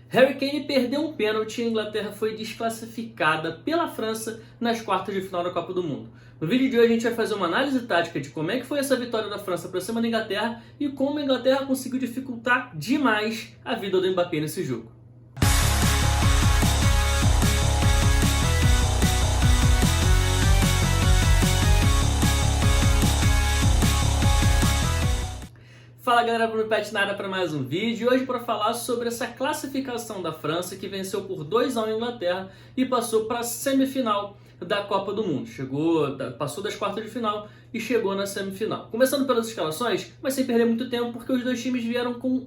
Harry Kane perdeu um pênalti e a Inglaterra foi desclassificada pela França nas quartas de final da Copa do Mundo. No vídeo de hoje a gente vai fazer uma análise tática de como é que foi essa vitória da França para cima da Inglaterra e como a Inglaterra conseguiu dificultar demais a vida do Mbappé nesse jogo. Fala galera, Bruno Pet na área para mais um vídeo. Hoje para falar sobre essa classificação da França que venceu por 2-1 a Inglaterra e passou para a semifinal da Copa do Mundo. Passou das quartas de final e chegou na semifinal. Começando pelas escalações, mas sem perder muito tempo, porque os dois times vieram com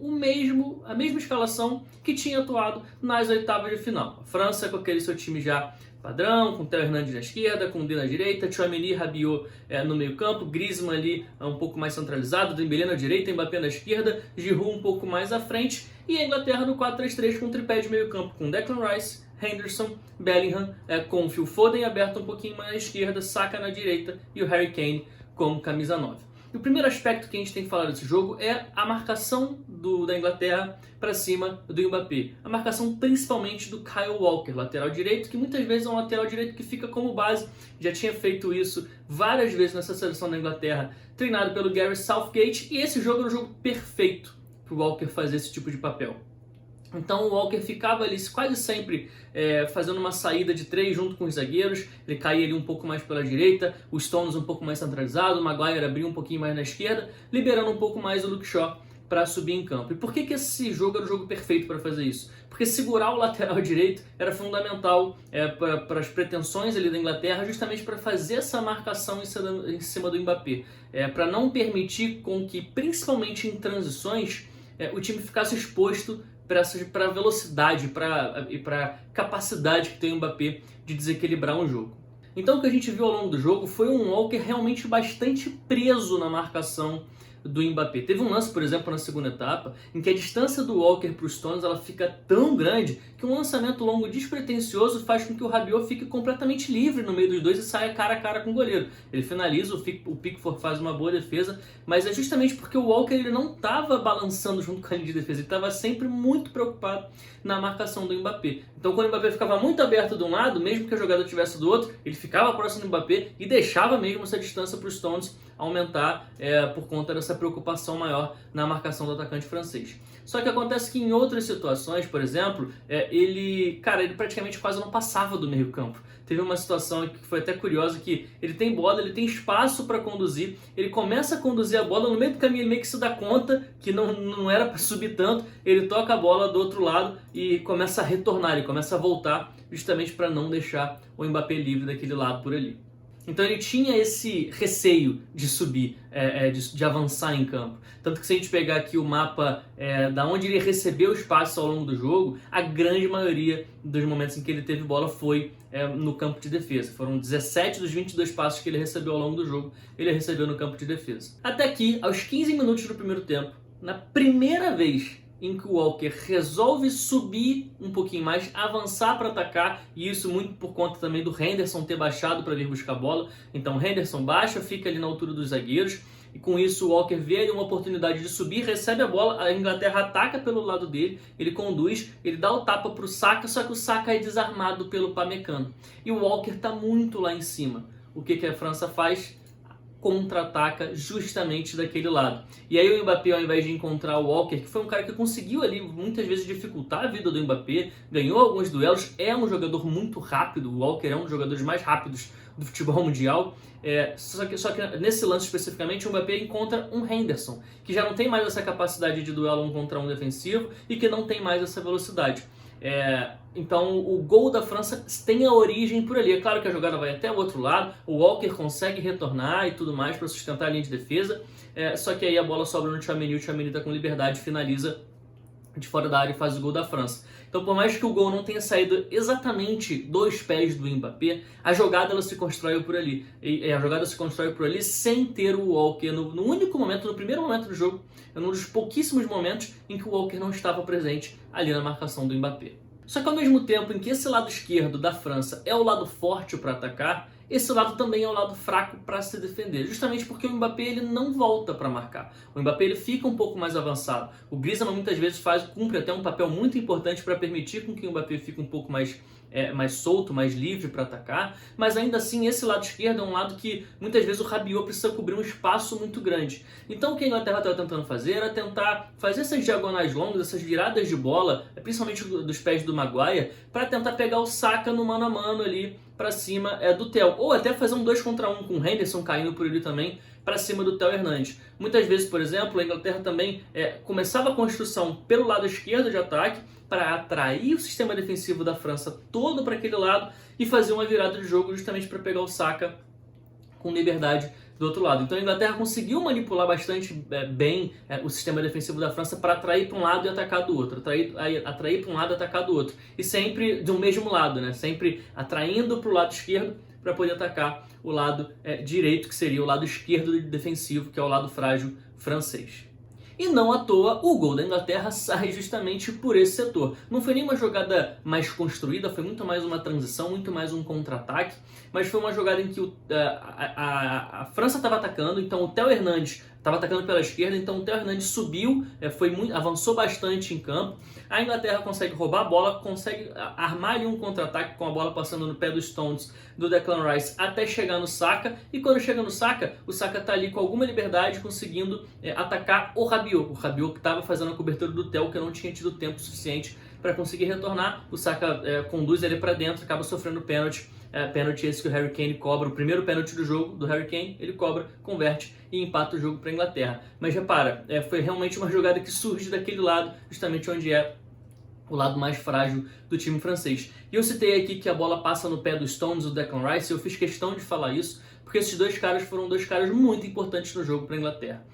a mesma escalação que tinha atuado nas oitavas de final. A França com aquele seu time já padrão, com Théo Hernandes na esquerda, com o Dembélé na direita, Tchouaméni e Rabiot no meio campo, Griezmann ali um pouco mais centralizado, Dembélé na direita, Mbappé na esquerda, Giroud um pouco mais à frente, e a Inglaterra no 4-3-3 com um tripé de meio campo, com Declan Rice, Henderson, Bellingham, com o Phil Foden aberto um pouquinho mais à esquerda, Saka na direita e o Harry Kane como camisa 9. E o primeiro aspecto que a gente tem que falar desse jogo é a marcação da Inglaterra para cima do Mbappé. A marcação principalmente do Kyle Walker, lateral direito, que muitas vezes é um lateral direito que fica como base. Já tinha feito isso várias vezes nessa seleção da Inglaterra, treinado pelo Gareth Southgate, e esse jogo era o jogo perfeito para o Walker fazer esse tipo de papel. Então o Walker ficava ali quase sempre fazendo uma saída de 3 junto com os zagueiros, ele caía ali um pouco mais pela direita, o Stones um pouco mais centralizado, o Maguire abria um pouquinho mais na esquerda, liberando um pouco mais o Luke Shaw para subir em campo. E por que esse jogo era o jogo perfeito para fazer isso? Porque segurar o lateral direito era fundamental para as pretensões ali da Inglaterra, justamente para fazer essa marcação em cima do Mbappé, para não permitir com que, principalmente em transições, o time ficasse exposto para a velocidade e para a capacidade que tem o Mbappé de desequilibrar um jogo. Então o que a gente viu ao longo do jogo foi um Walker realmente bastante preso na marcação do Mbappé. Teve um lance, por exemplo, na segunda etapa, em que a distância do Walker para os Stones ela fica tão grande que um lançamento longo despretensioso faz com que o Rabiot fique completamente livre no meio dos dois e saia cara a cara com o goleiro. Ele finaliza, o Pickford faz uma boa defesa, mas é justamente porque o Walker ele não estava balançando junto com a linha de defesa, ele estava sempre muito preocupado na marcação do Mbappé. Então quando o Mbappé ficava muito aberto de um lado, mesmo que a jogada estivesse do outro, ele ficava próximo do Mbappé e deixava mesmo essa distância para os Stones aumentar por conta dessa preocupação maior na marcação do atacante francês. Só que acontece que em outras situações, por exemplo, ele praticamente quase não passava do meio campo. Teve uma situação que foi até curiosa, que ele tem bola, ele tem espaço para conduzir, ele começa a conduzir a bola, no meio do caminho ele meio que se dá conta que não era para subir tanto, ele toca a bola do outro lado e começa a retornar, ele começa a voltar justamente para não deixar o Mbappé livre daquele lado por ali. Então ele tinha esse receio de subir, de avançar em campo. Tanto que se a gente pegar aqui o mapa da onde ele recebeu espaço ao longo do jogo, a grande maioria dos momentos em que ele teve bola foi no campo de defesa. Foram 17 dos 22 passos que ele recebeu ao longo do jogo, ele recebeu no campo de defesa. Até aqui, aos 15 minutos do primeiro tempo, na primeira vez em que o Walker resolve subir um pouquinho mais, avançar para atacar, e isso muito por conta também do Henderson ter baixado para vir buscar a bola. Então o Henderson baixa, fica ali na altura dos zagueiros, e com isso o Walker vê ali uma oportunidade de subir, recebe a bola, a Inglaterra ataca pelo lado dele, ele conduz, ele dá o tapa para o Saka, só que o Saka é desarmado pelo Upamecano. E o Walker está muito lá em cima. O que a França faz? Contra-ataca justamente daquele lado. E aí o Mbappé, ao invés de encontrar o Walker, que foi um cara que conseguiu ali muitas vezes dificultar a vida do Mbappé, ganhou alguns duelos, é um jogador muito rápido, o Walker é um dos jogadores mais rápidos do futebol mundial, só que nesse lance especificamente o Mbappé encontra um Henderson, que já não tem mais essa capacidade de duelo 1 contra 1 defensivo e que não tem mais essa velocidade. Então o gol da França tem a origem por ali. É claro que a jogada vai até o outro lado, o Walker consegue retornar e tudo mais para sustentar a linha de defesa, só que aí a bola sobra no Tchouaméni, o Tchouaméni está com liberdade, finaliza de fora da área e faz o gol da França. Então por mais que o gol não tenha saído exatamente dos pés do Mbappé, a jogada ela se constrói por ali. E a jogada se constrói por ali sem ter o Walker no único momento, no primeiro momento do jogo, é um dos pouquíssimos momentos em que o Walker não estava presente ali na marcação do Mbappé. Só que ao mesmo tempo em que esse lado esquerdo da França é o lado forte para atacar, esse lado também é um lado fraco para se defender, justamente porque o Mbappé ele não volta para marcar. O Mbappé ele fica um pouco mais avançado. O Griezmann muitas vezes cumpre até um papel muito importante para permitir com que o Mbappé fique um pouco mais solto, mais livre para atacar, mas ainda assim esse lado esquerdo é um lado que muitas vezes o Rabiot precisa cobrir um espaço muito grande. Então o que a Inglaterra estava tentando fazer era tentar fazer essas diagonais longas, essas viradas de bola, principalmente dos pés do Maguire, para tentar pegar o Saka no mano a mano ali para cima do Theo, ou até fazer um 2 contra 1 com o Henderson caindo por ele também para cima do Theo Hernandes. Muitas vezes, por exemplo, a Inglaterra também começava a construção pelo lado esquerdo de ataque para atrair o sistema defensivo da França todo para aquele lado e fazer uma virada de jogo justamente para pegar o Saka com liberdade do outro lado. Então a Inglaterra conseguiu manipular bastante bem o sistema defensivo da França para atrair para um lado e atacar do outro, atrair para um lado e atacar do outro, e sempre do mesmo lado, né? Sempre atraindo para o lado esquerdo para poder atacar o lado direito, que seria o lado esquerdo defensivo, que é o lado frágil francês. E não à toa, o gol da Inglaterra sai justamente por esse setor. Não foi nem uma jogada mais construída, foi muito mais uma transição, muito mais um contra-ataque, mas foi uma jogada em que a França estava atacando, então o Theo Hernandes estava atacando pela esquerda, então o Theo Hernandes subiu, avançou bastante em campo. A Inglaterra consegue roubar a bola, consegue armar ali um contra-ataque com a bola passando no pé dos Stones, do Declan Rice, até chegar no Saka. E quando chega no Saka, o Saka está ali com alguma liberdade, conseguindo atacar o Rabiot. O Rabiot que estava fazendo a cobertura do Theo, que não tinha tido tempo suficiente para conseguir retornar. O Saka conduz ele para dentro, acaba sofrendo pênalti. Pênalti esse que o Harry Kane cobra, o primeiro pênalti do jogo do Harry Kane, ele cobra, converte e empata o jogo para a Inglaterra. Mas repara, foi realmente uma jogada que surge daquele lado, justamente onde é o lado mais frágil do time francês. E eu citei aqui que a bola passa no pé dos Stones, do Declan Rice, eu fiz questão de falar isso, porque esses dois caras foram dois caras muito importantes no jogo para a Inglaterra.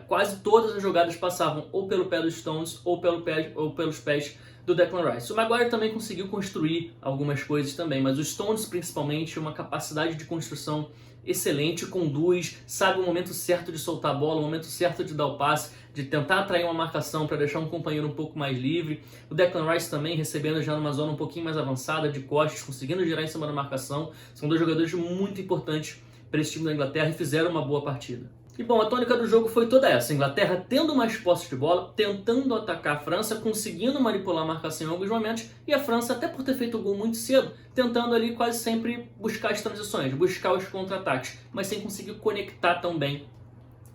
Quase todas as jogadas passavam ou pelo pé dos Stones ou pelos pés do Declan Rice. O Maguire também conseguiu construir algumas coisas também, mas os Stones principalmente, uma capacidade de construção excelente, conduz, sabe o momento certo de soltar a bola, o momento certo de dar o passe, de tentar atrair uma marcação para deixar um companheiro um pouco mais livre. O Declan Rice também recebendo já numa zona um pouquinho mais avançada, de costas, conseguindo girar em cima da marcação. São dois jogadores muito importantes para esse time da Inglaterra e fizeram uma boa partida. E bom, a tônica do jogo foi toda essa. A Inglaterra tendo mais posse de bola, tentando atacar a França, conseguindo manipular a marcação em alguns momentos, e a França, até por ter feito o gol muito cedo, tentando ali quase sempre buscar as transições, buscar os contra-ataques, mas sem conseguir conectar tão bem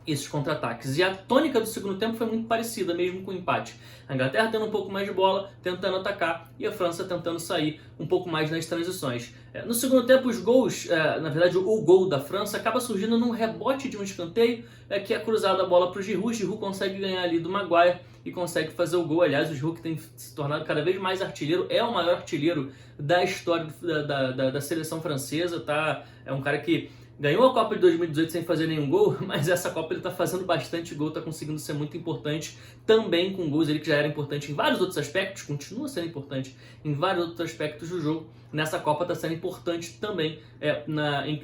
esses contra-ataques. E a tônica do segundo tempo foi muito parecida, mesmo com o empate. A Inglaterra tendo um pouco mais de bola, tentando atacar, e a França tentando sair um pouco mais nas transições. No segundo tempo, os gols, na verdade o gol da França acaba surgindo num rebote de um escanteio, que é cruzada a bola para o Giroud. Giroud consegue ganhar ali do Maguire e consegue fazer o gol. Aliás, o Giroud, que tem se tornado cada vez mais artilheiro, é o maior artilheiro da história da seleção francesa. Tá? É um cara que ganhou a Copa de 2018 sem fazer nenhum gol, mas essa Copa ele está fazendo bastante gol, está conseguindo ser muito importante também com gols. Ele que já era importante em vários outros aspectos, continua sendo importante em vários outros aspectos do jogo. Nessa Copa está sendo importante também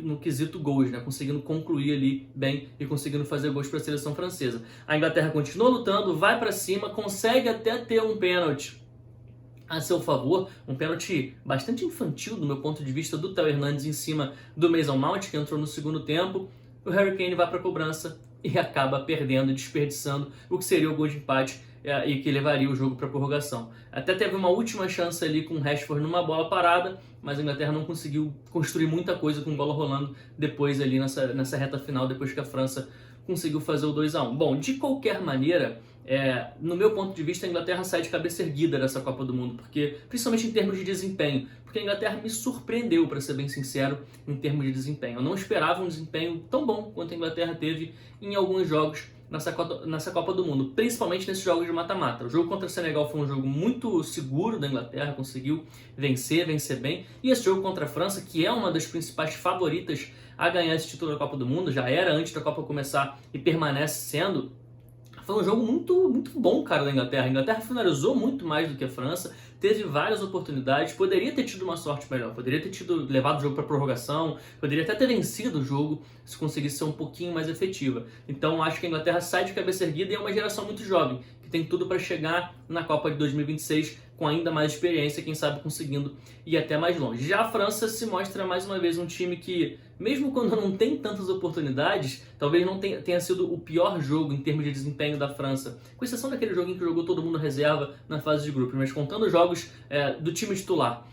no quesito gols, né? Conseguindo concluir ali bem e conseguindo fazer gols para a seleção francesa. A Inglaterra continua lutando, vai para cima, consegue até ter um pênalti a seu favor, um pênalti bastante infantil do meu ponto de vista, do Theo Hernandes em cima do Mason Mount, que entrou no segundo tempo. O Harry Kane vai para a cobrança e acaba perdendo, desperdiçando o que seria o gol de empate e que levaria o jogo para a prorrogação. Até teve uma última chance ali com o Rashford numa bola parada, mas a Inglaterra não conseguiu construir muita coisa com bola rolando depois ali nessa reta final, depois que a França conseguiu fazer o 2-1. Bom, de qualquer maneira, no meu ponto de vista, a Inglaterra sai de cabeça erguida dessa Copa do Mundo, porque, principalmente em termos de desempenho, porque a Inglaterra me surpreendeu, para ser bem sincero, em termos de desempenho. Eu não esperava um desempenho tão bom quanto a Inglaterra teve em alguns jogos nessa Copa do Mundo, principalmente nesses jogos de mata-mata. O jogo contra o Senegal foi um jogo muito seguro da Inglaterra, conseguiu vencer bem, e esse jogo contra a França, que é uma das principais favoritas a ganhar esse título da Copa do Mundo, já era antes da Copa começar e permanece sendo, foi um jogo muito, muito bom, cara, da Inglaterra. A Inglaterra finalizou muito mais do que a França, teve várias oportunidades, poderia ter tido uma sorte melhor, poderia ter levado o jogo para prorrogação, poderia até ter vencido o jogo se conseguisse ser um pouquinho mais efetiva. Então acho que a Inglaterra sai de cabeça erguida e é uma geração muito jovem, que tem tudo para chegar na Copa de 2026 com ainda mais experiência, quem sabe conseguindo ir até mais longe. Já a França se mostra mais uma vez um time que mesmo quando não tem tantas oportunidades, talvez não tenha sido o pior jogo em termos de desempenho da França, com exceção daquele joguinho que jogou todo mundo reserva na fase de grupos, mas contando os jogos do time titular.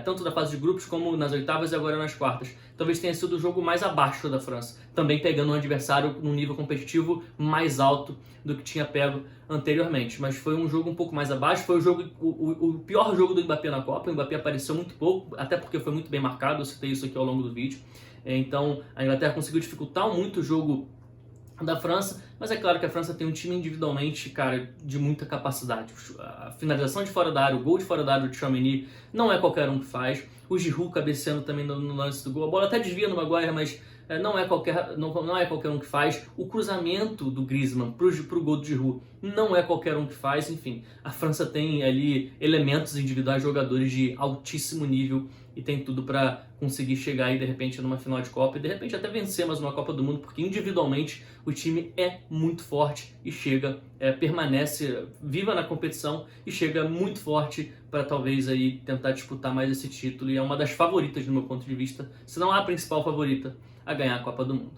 Tanto da fase de grupos como nas oitavas e agora nas quartas. Talvez tenha sido o jogo mais abaixo da França, também pegando um adversário num nível competitivo mais alto do que tinha pego anteriormente. Mas foi um jogo um pouco mais abaixo, foi o pior jogo do Mbappé na Copa. O Mbappé apareceu muito pouco, até porque foi muito bem marcado, eu citei isso aqui ao longo do vídeo. Então a Inglaterra conseguiu dificultar muito o jogo da França, mas é claro que a França tem um time individualmente, cara, de muita capacidade. A finalização de fora da área, o gol de fora da área do Tchouaméni não é qualquer um que faz. O Giroud cabeceando também no lance do gol. A bola até desvia no Maguire, mas não é qualquer um que faz. O cruzamento do Griezmann pro gol do Giroud não é qualquer um que faz. Enfim, a França tem ali elementos individuais, jogadores de altíssimo nível e tem tudo para conseguir chegar aí de repente numa final de Copa e de repente até vencer mais uma Copa do Mundo, porque individualmente o time é muito forte e permanece viva na competição e chega muito forte para talvez aí tentar disputar mais esse título, e é uma das favoritas do meu ponto de vista, se não a principal favorita a ganhar a Copa do Mundo.